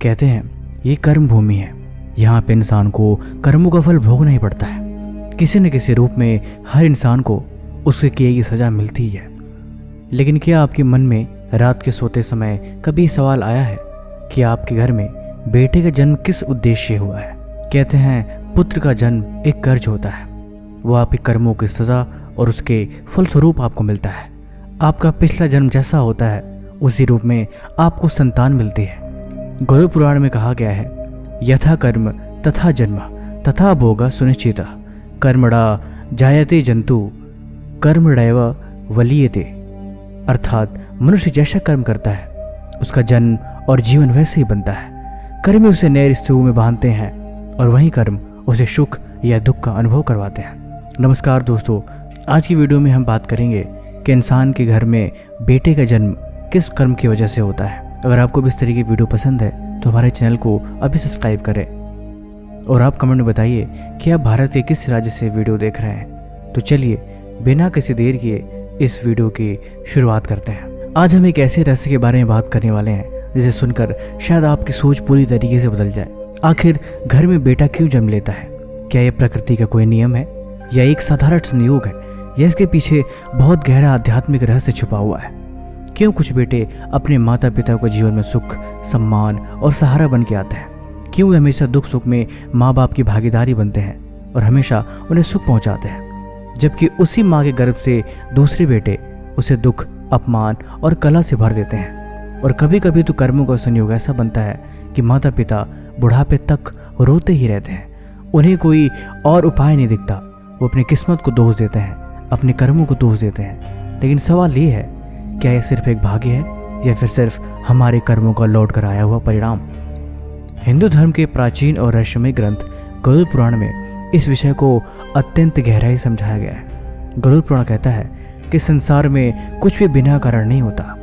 कहते हैं ये कर्म भूमि है। यहाँ पे इंसान को कर्मों का फल भोगना ही पड़ता है। किसी न किसी रूप में हर इंसान को उसके किए की सजा मिलती ही है। लेकिन क्या आपके मन में रात के सोते समय कभी सवाल आया है कि आपके घर में बेटे का जन्म किस उद्देश्य से हुआ है? कहते हैं पुत्र का जन्म एक कर्ज होता है। वो आपके कर्मों की सजा और उसके फलस्वरूप आपको मिलता है। आपका पिछला जन्म जैसा होता है उसी रूप में आपको संतान मिलती है। गरुड़ पुराण में कहा गया है यथा कर्म तथा जन्म तथा भोग सुनिश्चित कर्मणा जायते जंतु कर्मणैव वलीयते। अर्थात मनुष्य जैसा कर्म करता है उसका जन्म और जीवन वैसे ही बनता है। कर्म उसे नए रिश्तों में बांधते हैं और वही कर्म उसे सुख या दुख का अनुभव करवाते हैं। नमस्कार दोस्तों, आज की वीडियो में हम बात करेंगे कि इंसान के घर में बेटे का जन्म किस कर्म की वजह से होता है। अगर आपको भी इस तरीके की वीडियो पसंद है तो हमारे चैनल को अभी सब्सक्राइब करें और आप कमेंट में बताइए कि आप भारत के किस राज्य से वीडियो देख रहे हैं। तो चलिए बिना किसी देर किए इस वीडियो की शुरुआत करते हैं। आज हम एक ऐसे रहस्य के बारे में बात करने वाले हैं जिसे सुनकर शायद आपकी सोच पूरी तरीके से बदल जाए। आखिर घर में बेटा क्यों जन्म लेता है? क्या यह प्रकृति का कोई नियम है या एक साधारण संयोग है या इसके पीछे बहुत गहरा आध्यात्मिक रहस्य छुपा हुआ है? क्यों कुछ बेटे अपने माता पिता को जीवन में सुख, सम्मान और सहारा बन के आते हैं? क्यों वे हमेशा दुख सुख में माँ बाप की भागीदारी बनते हैं और हमेशा उन्हें सुख पहुँचाते हैं, जबकि उसी माँ के गर्भ से दूसरे बेटे उसे दुख, अपमान और कला से भर देते हैं? और कभी कभी तो कर्मों का संयोग ऐसा बनता है कि माता पिता बुढ़ापे तक रोते ही रहते हैं। उन्हें कोई और उपाय नहीं दिखता। वो अपनी किस्मत को दोष देते हैं, अपने कर्मों को दोष देते हैं। लेकिन सवाल ये है, क्या यह सिर्फ एक भाग्य है या फिर सिर्फ हमारे कर्मों का लौट कर आया हुआ परिणाम? हिंदू धर्म के प्राचीन और रहस्यमय ग्रंथ गरुड़ पुराण में इस विषय को अत्यंत गहराई से समझाया गया है। गरुड़ पुराण कहता है कि संसार में कुछ भी बिना कारण नहीं होता।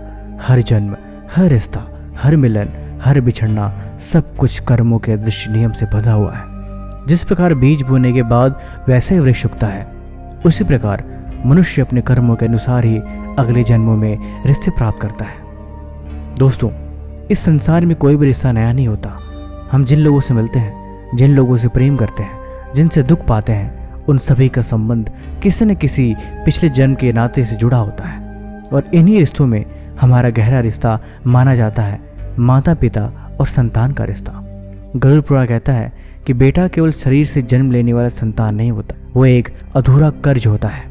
हर जन्म, हर रिश्ता, हर मिलन, हर बिछड़ना, सब कुछ कर्मों के अदृश्य नियम से बंधा हुआ है। जिस प्रकार बीज बोने के बाद वैसे ही वृक्ष उगता है, उसी प्रकार मनुष्य अपने कर्मों के अनुसार ही अगले जन्मों में रिश्ते प्राप्त करता है। दोस्तों, इस संसार में कोई भी रिश्ता नया नहीं होता। हम जिन लोगों से मिलते हैं, जिन लोगों से प्रेम करते हैं, जिनसे दुख पाते हैं, उन सभी का संबंध किसी न किसी पिछले जन्म के नाते से जुड़ा होता है। और इन्हीं रिश्तों में हमारा गहरा रिश्ता माना जाता है माता पिता और संतान का रिश्ता। गरुड़ पुराण कहता है कि बेटा केवल शरीर से जन्म लेने वाला संतान नहीं होता, वो एक अधूरा कर्ज होता है,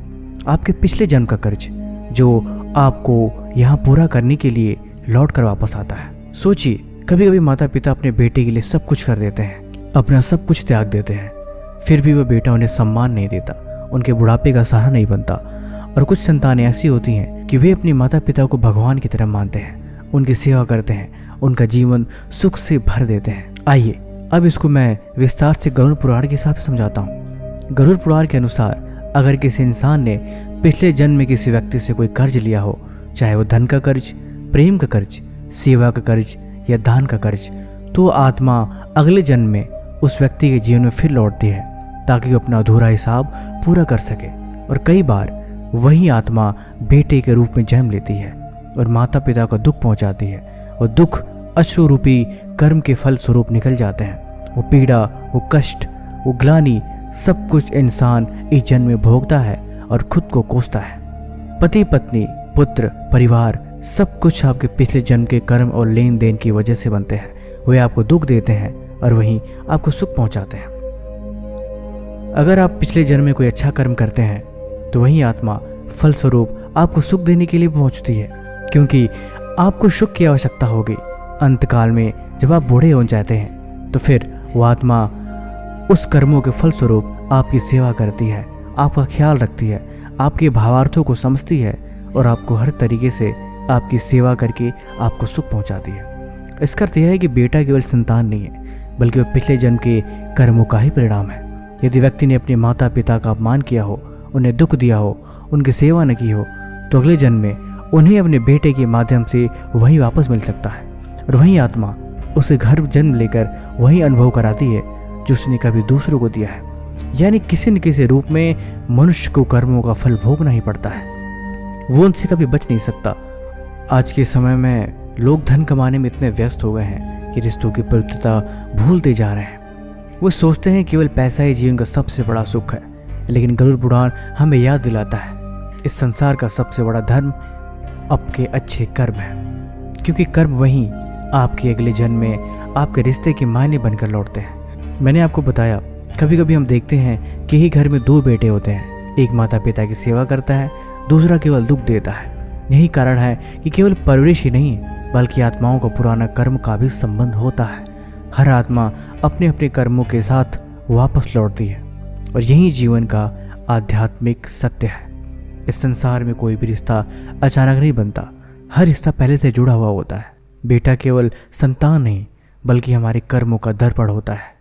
आपके पिछले जन्म का कर्ज, जो आपको यहाँ पूरा करने के लिए लौट कर वापस आता है। सोचिए, कभी कभी माता पिता अपने बेटे के लिए सब कुछ कर देते हैं, अपना सब कुछ त्याग देते हैं, फिर भी वह बेटा उन्हें सम्मान नहीं देता, उनके बुढ़ापे का सहारा नहीं बनता। और कुछ संतानें ऐसी होती हैं कि वे अपने माता पिता को भगवान की तरह मानते हैं, उनकी सेवा करते हैं, उनका जीवन सुख से भर देते हैं। आइए अब इसको मैं विस्तार से गरुड़ पुराण के हिसाब से समझाता हूँ। गरुड़ पुराण के अनुसार अगर किसी इंसान ने पिछले जन्म में किसी व्यक्ति से कोई कर्ज लिया हो, चाहे वो धन का कर्ज, प्रेम का कर्ज, सेवा का कर्ज या दान का कर्ज, तो आत्मा अगले जन्म में उस व्यक्ति के जीवन में फिर लौटती है ताकि वो अपना अधूरा हिसाब पूरा कर सके। और कई बार वही आत्मा बेटे के रूप में जन्म लेती है और माता पिता को दुख पहुंचाती है। और दुख अश्रु रूपी कर्म के फल स्वरूप निकल जाते हैं। वो पीड़ा, वो कष्ट, वो ग्लानि, सब कुछ इंसान इस जन्म में भोगता है और खुद को कोसता है। पति पत्नी, पुत्र, परिवार, सब कुछ आपके पिछले जन्म के कर्म और लेन देन की वजह से बनते हैं। वे आपको दुख देते हैं और वहीं आपको सुख पहुंचाते हैं। अगर आप पिछले जन्म में कोई अच्छा कर्म करते हैं तो वही आत्मा फलस्वरूप आपको सुख देने के लिए पहुंचती है, क्योंकि आपको सुख की आवश्यकता होगी। अंतकाल में जब आप बूढ़े हो जाते हैं तो फिर वो आत्मा उस कर्मों के फलस्वरूप आपकी सेवा करती है, आपका ख्याल रखती है, आपके भावार्थों को समझती है और आपको हर तरीके से आपकी सेवा करके आपको सुख पहुंचाती है। इसका अर्थ यह है कि बेटा केवल संतान नहीं है, बल्कि वह पिछले जन्म के कर्मों का ही परिणाम है। यदि व्यक्ति ने अपने माता पिता का अपमान किया हो, उन्हें दुख दिया हो, उनकी सेवा न की हो, तो अगले जन्म में उन्हें अपने बेटे के माध्यम से वही वापस मिल सकता है। और वही आत्मा उसे घर जन्म लेकर वही अनुभव कराती है जो उसने कभी दूसरों को दिया है। यानी किसी न किसी रूप में मनुष्य को कर्मों का फल भोगना ही पड़ता है, वो उनसे कभी बच नहीं सकता। आज के समय में लोग धन कमाने में इतने व्यस्त हो गए हैं कि रिश्तों की पवित्रता भूलते जा रहे हैं। वो सोचते हैं केवल पैसा ही जीवन का सबसे बड़ा सुख है, लेकिन गरुड़ पुराण हमें याद दिलाता है इस संसार का सबसे बड़ा धर्म आपके अच्छे कर्म है, क्योंकि कर्म वहीं आपके अगले जन्म में आपके रिश्ते के मायने बनकर लौटते हैं। मैंने आपको बताया कभी कभी हम देखते हैं कि ही घर में दो बेटे होते हैं, एक माता पिता की सेवा करता है, दूसरा केवल दुख देता है। यही कारण है कि केवल परवरिश ही नहीं बल्कि आत्माओं का पुराना कर्म का भी संबंध होता है। हर आत्मा अपने अपने कर्मों के साथ वापस लौटती है और यही जीवन का आध्यात्मिक सत्य है। इस संसार में कोई भी रिश्ता अचानक नहीं बनता, हर रिश्ता पहले से जुड़ा हुआ होता है। बेटा केवल संतान नहीं बल्कि हमारे कर्मों का दर्पण होता है।